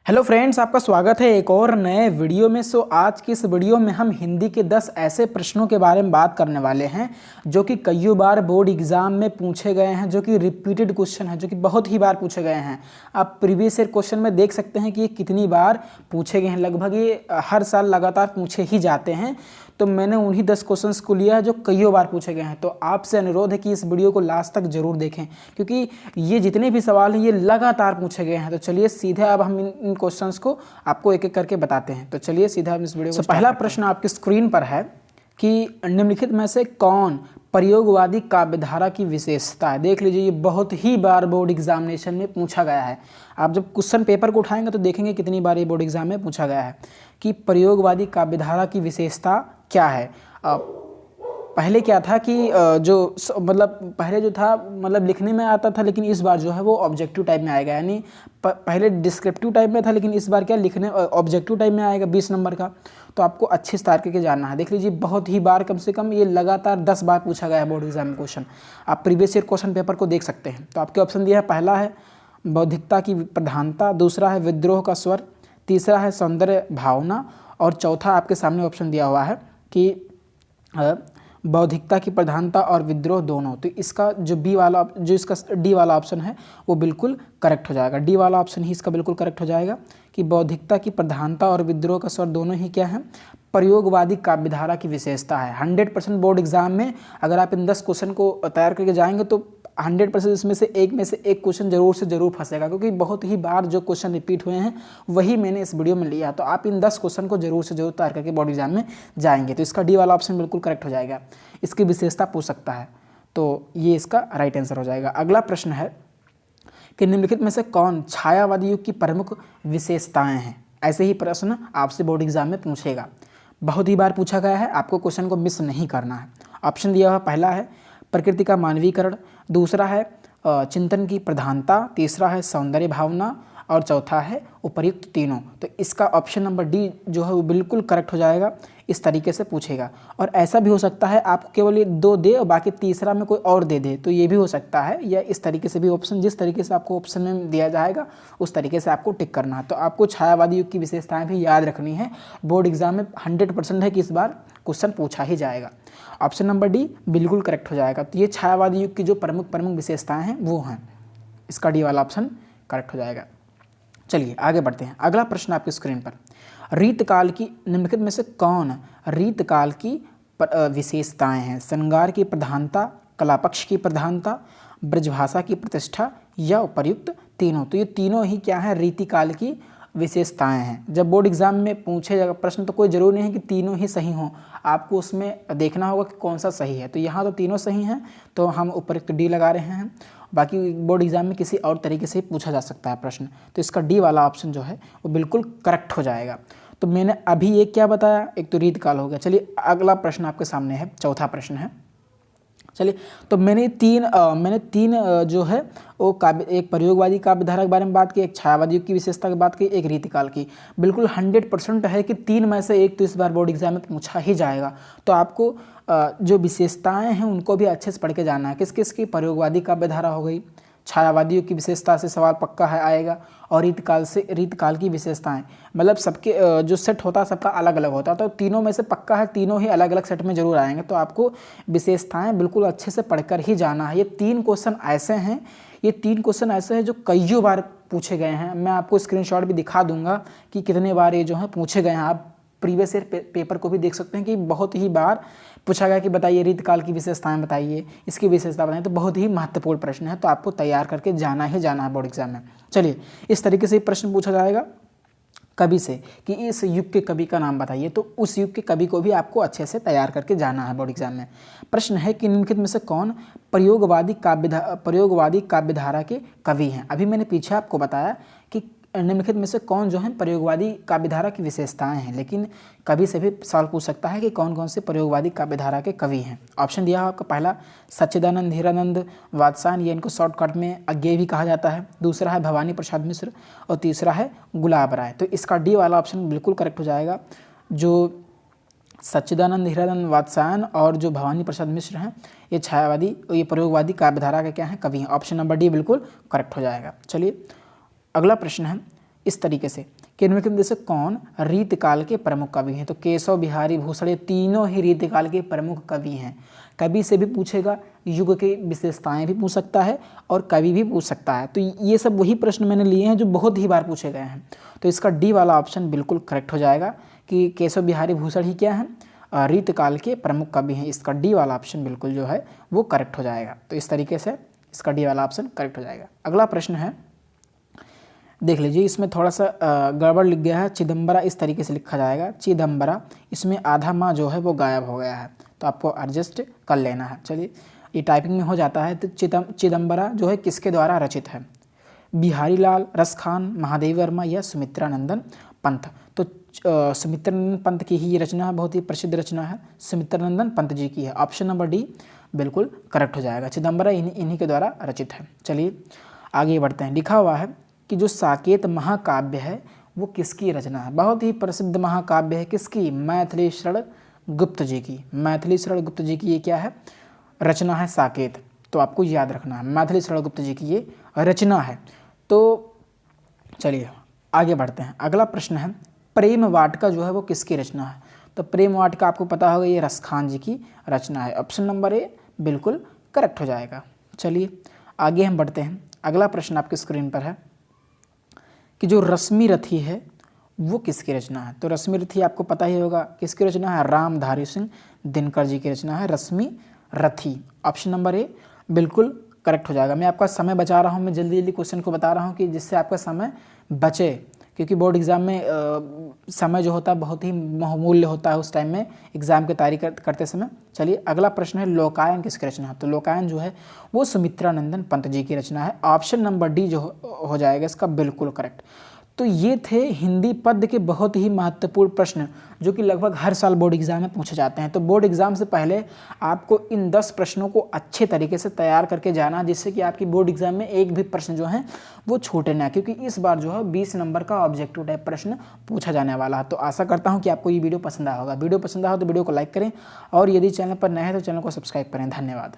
Hello friends, आपका स्वागत है एक और नए वीडियो में। आज की इस वीडियो में हम हिंदी के 10 ऐसे प्रश्नों के बारे में बात करने वाले हैं जो कि कई बार बोर्ड एग्जाम में पूछे गए हैं, जो कि रिपीटेड क्वेश्चन है, जो कि बहुत ही बार पूछे गए हैं। आप प्रीवियस ईयर क्वेश्चन में देख सकते हैं कि ये कितनी बार पूछे गए हैं। लगभग ये हर साल लगातार पूछे ही जाते हैं। तो मैंने उन्हीं 10 क्वेश्चंस को लिया है जो कई बार पूछे गए हैं। तो आपसे अनुरोध है कि इस वीडियो को लास्ट तक जरूर देखें, क्योंकि ये जितने भी सवाल हैं ये लगातार पूछे गए हैं। तो चलिए सीधे अब हम इन क्वेश्चंस को आपको एक एक करके बताते हैं। तो चलिए सीधा हम इस वीडियो को पहला प्रश्न आपकी स्क्रीन पर है कि निम्नलिखित में से कौन प्रयोगवादी काव्यधारा की विशेषता है। देख लीजिए, ये बहुत ही बार बोर्ड एग्जामिनेशन में पूछा गया है। आप जब क्वेश्चन पेपर को उठाएंगे तो देखेंगे कितनी बार ये बोर्ड एग्जाम में पूछा गया है कि प्रयोगवादी काव्यधारा की विशेषता क्या है। पहले क्या था कि पहले जो था लिखने में आता था, लेकिन इस बार जो है वो ऑब्जेक्टिव टाइप में आएगा। यानी पहले डिस्क्रिप्टिव टाइप में था, लेकिन इस बार क्या लिखने ऑब्जेक्टिव टाइप में आएगा 20 नंबर का। तो आपको अच्छे से तार करके जानना है। देख लीजिए, बहुत ही बार, कम से कम ये लगातार 10 बार पूछा गया है बोर्ड एग्जाम में क्वेश्चन। आप प्रीवियस ईयर क्वेश्चन पेपर को देख सकते हैं। तो आपके ऑप्शन दिया है, पहला है बौद्धिकता की प्रधानता, दूसरा है विद्रोह का स्वर, तीसरा है सौंदर्य भावना, और चौथा आपके सामने ऑप्शन दिया हुआ है कि बौद्धिकता की प्रधानता और विद्रोह दोनों। तो इसका इसका डी वाला ऑप्शन है वो बिल्कुल करेक्ट हो जाएगा। डी वाला ऑप्शन ही इसका बिल्कुल करेक्ट हो जाएगा कि बौद्धिकता की प्रधानता और विद्रोह का स्वर दोनों ही क्या है, प्रयोगवादी काव्यधारा की विशेषता है। 100% बोर्ड एग्जाम में अगर आप इन 10 क्वेश्चन को तैयार करके जाएंगे तो 100% इसमें से एक क्वेश्चन जरूर से जरूर फंसेगा, क्योंकि बहुत ही बार जो क्वेश्चन रिपीट हुए हैं वही मैंने इस वीडियो में लिया। तो आप इन 10 क्वेश्चन को जरूर से जरूर तैयार करके बोर्ड एग्जाम में जाएंगे। तो इसका डी वाला ऑप्शन बिल्कुल करेक्ट हो जाएगा। इसकी विशेषता पूछ सकता है, तो ये इसका राइट आंसर हो जाएगा। अगला प्रश्न है कि निम्नलिखित में से कौन छायावादी युग की प्रमुख विशेषताएं हैं। ऐसे ही प्रश्न आपसे बोर्ड एग्जाम में पूछेगा, बहुत ही बार पूछा गया है। आपको क्वेश्चन को मिस नहीं करना है। ऑप्शन दिया हुआ, पहला है प्रकृति का मानवीकरण, दूसरा है चिंतन की प्रधानता, तीसरा है सौंदर्य भावना, और चौथा है उपर्युक्त तीनों। तो इसका ऑप्शन नंबर डी जो है वो बिल्कुल करेक्ट हो जाएगा। इस तरीके से पूछेगा। और ऐसा भी हो सकता है आपको केवल ये 2 दे और बाकी तीसरा में कोई और दे दे, तो ये भी हो सकता है। या इस तरीके से भी ऑप्शन, जिस तरीके से आपको ऑप्शन में दिया जाएगा उस तरीके से आपको टिक करना है। तो आपको छायावादी युग की विशेषताएं भी याद रखनी है। बोर्ड एग्जाम में 100% है कि इस बार क्वेश्चन पूछा ही जाएगा। ऑप्शन नंबर डी बिल्कुल करेक्ट हो जाएगा। तो ये छायावादी युग की जो प्रमुख विशेषताएं हैं वो हैं। इसका डी वाला ऑप्शन करेक्ट हो जाएगा। चलिए आगे बढ़ते हैं। अगला प्रश्न आपकी स्क्रीन पर, रीतकाल की निम्नलिखित में से कौन रीतकाल की विशेषताएं हैं। श्रृंगार की प्रधानता, कलापक्ष की प्रधानता, ब्रजभाषा की प्रतिष्ठा, या उपर्युक्त तीनों। तो ये तीनों ही क्या है, रीतिकाल की विशेषताएं हैं। जब बोर्ड एग्जाम में पूछे जाएगा प्रश्न तो कोई ज़रूरी नहीं है कि तीनों ही सही हों, आपको उसमें देखना होगा कि कौन सा सही है। तो यहाँ तो तीनों सही हैं, तो हम उपर्युक्त डी लगा रहे हैं। बाकी बोर्ड एग्जाम में किसी और तरीके से पूछा जा सकता है प्रश्न। तो इसका डी वाला ऑप्शन जो है वो बिल्कुल करेक्ट हो जाएगा। तो मैंने अभी ये क्या बताया, एक तो रीतकाल हो गया। चलिए अगला प्रश्न आपके सामने है, चौथा प्रश्न है। चलिए, तो मैंने तीन जो है वो एक प्रयोगवादी काव्यधारा के बारे में बात की, एक छायावादी युग की विशेषता की बात की, एक रीतिकाल की। बिल्कुल 100% है कि 3 में से एक तो इस बार बोर्ड एग्जाम में पूछा ही जाएगा। तो आपको जो विशेषताएं हैं उनको भी अच्छे से पढ़ के जाना है। किस किस की, प्रयोगवादी काव्यधारा हो गई, छायावादी युग की विशेषता से सवाल पक्का है आएगा, और रीतकाल की विशेषताएं। मतलब सबके जो सेट होता है सबका अलग अलग होता है। तो तीनों में से पक्का है, तीनों ही अलग अलग सेट में जरूर आएंगे। तो आपको विशेषताएं बिल्कुल अच्छे से पढ़कर ही जाना है। ये 3 क्वेश्चन ऐसे हैं जो कई बार पूछे गए हैं। मैं आपको स्क्रीनशॉट भी दिखा दूंगा कि कितने बार ये जो है पूछे गए हैं। आप प्रीवियस ईयर पेपर को भी देख सकते हैं कि बहुत ही बार पूछा गया कि बताइए रीतकाल की विशेषताएं बताइए, इसकी विशेषता बताइए। तो बहुत ही महत्वपूर्ण प्रश्न है, तो आपको तैयार करके जाना ही जाना है बोर्ड एग्जाम में। चलिए, इस तरीके से प्रश्न पूछा जाएगा कवि से कि इस युग के कवि का नाम बताइए, तो उस युग के कवि को भी आपको अच्छे से तैयार करके जाना है बोर्ड एग्जाम में। प्रश्न है कि निम्नलिखित में से कौन प्रयोगवादी काव्यधारा के कवि हैं। अभी मैंने पीछे आपको बताया कि निम्नलिखित में से कौन जो है प्रयोगवादी काव्यधारा की विशेषताएं हैं, लेकिन कवि से भी सवाल पूछ सकता है कि कौन कौन से प्रयोगवादी काव्यधारा के कवि हैं। ऑप्शन दिया है आपका, पहला सच्चिदानंद हीरानंद वात्स्यायन, ये इनको शॉर्टकट में अज्ञेय भी कहा जाता है। दूसरा है भवानी प्रसाद मिश्र, और तीसरा है गुलाब राय। तो इसका डी वाला ऑप्शन बिल्कुल करेक्ट हो जाएगा। जो सच्चिदानंद हीरानंद वात्स्यायन और जो भवानी प्रसाद मिश्र हैं, ये प्रयोगवादी काव्यधारा के क्या हैं, कवि हैं। ऑप्शन नंबर डी बिल्कुल करेक्ट हो जाएगा। चलिए अगला प्रश्न है, इस तरीके से कि निम्नलिखित में से कौन रीतकाल के प्रमुख कवि हैं। तो केशव बिहारी भूषण, ये तीनों ही रीतकाल के प्रमुख कवि हैं। कवि से भी पूछेगा, युग की विशेषताएं भी पूछ सकता है और कवि भी पूछ सकता है। तो ये सब वही प्रश्न मैंने लिए हैं जो बहुत ही बार पूछे गए हैं। तो इसका डी वाला ऑप्शन बिल्कुल करेक्ट हो जाएगा कि केशव बिहारी भूषण ही क्या है, रीतकाल के प्रमुख कवि हैं। इसका डी वाला ऑप्शन बिल्कुल जो है वो करेक्ट हो जाएगा। तो इस तरीके से इसका डी वाला ऑप्शन करेक्ट हो जाएगा। अगला प्रश्न है, देख लीजिए, इसमें थोड़ा सा गड़बड़ लिख गया है, चिदम्बरा इस तरीके से लिखा जाएगा, चिदम्बरा, इसमें आधा माँ जो है वो गायब हो गया है, तो आपको एडजस्ट कर लेना है। चलिए, ये टाइपिंग में हो जाता है। तो चिदम्बरा जो है किसके द्वारा रचित है, बिहारी लाल, रस खान, महादेवी वर्मा या सुमित्रानंदन पंत। तो सुमित्रानंदन पंत की ही ये रचना है, बहुत ही प्रसिद्ध रचना है, सुमित्रानंदन पंत जी की है। ऑप्शन नंबर डी बिल्कुल करेक्ट हो जाएगा, चिदम्बरा इन्हीं के द्वारा रचित है। चलिए आगे बढ़ते हैं। लिखा हुआ है कि जो साकेत महाकाव्य है वो किसकी रचना है। बहुत ही प्रसिद्ध महाकाव्य है, किसकी, मैथिली शरण गुप्त जी की। मैथिली शरण गुप्त जी की ये क्या है, रचना है साकेत। तो आपको याद रखना है, मैथिली शरण गुप्त जी की ये रचना है। तो चलिए आगे बढ़ते हैं। अगला प्रश्न है, प्रेम वाटिका जो है वो किसकी रचना है। तो प्रेम वाटिका आपको पता होगा ये रस खान जी की रचना है। ऑप्शन नंबर ए बिल्कुल करेक्ट हो जाएगा। चलिए आगे हम बढ़ते हैं। अगला प्रश्न आपकी स्क्रीन पर है कि जो रश्मि रथी है वो किसकी रचना है। तो रश्मि रथी आपको पता ही होगा किसकी रचना है, रामधारी सिंह दिनकर जी की रचना है रश्मि रथी। ऑप्शन नंबर ए बिल्कुल करेक्ट हो जाएगा। मैं आपका समय बचा रहा हूँ, मैं जल्दी जल्दी क्वेश्चन को बता रहा हूँ कि जिससे आपका समय बचे, क्योंकि बोर्ड एग्जाम में समय जो होता है बहुत ही बहुमूल्य होता है उस टाइम में एग्जाम की तैयारी करते समय। चलिए अगला प्रश्न है, लोकायन किसकी रचना है। तो लोकायन जो है वो सुमित्रानंदन पंत जी की रचना है। ऑप्शन नंबर डी जो हो जाएगा इसका बिल्कुल करेक्ट। तो ये थे हिंदी पद्य के बहुत ही महत्वपूर्ण प्रश्न जो कि लगभग हर साल बोर्ड एग्जाम में पूछे जाते हैं। तो बोर्ड एग्जाम से पहले आपको इन 10 प्रश्नों को अच्छे तरीके से तैयार करके जाना, जिससे कि आपकी बोर्ड एग्जाम में एक भी प्रश्न जो है वो छूटे ना, क्योंकि इस बार जो है 20 नंबर का ऑब्जेक्टिव टाइप प्रश्न पूछा जाने वाला है। तो आशा करता हूँ कि आपको ये वीडियो पसंद आया होगा। वीडियो पसंद आया हो तो वीडियो को लाइक करें और यदि चैनल पर नए हैं तो चैनल को सब्सक्राइब करें। धन्यवाद।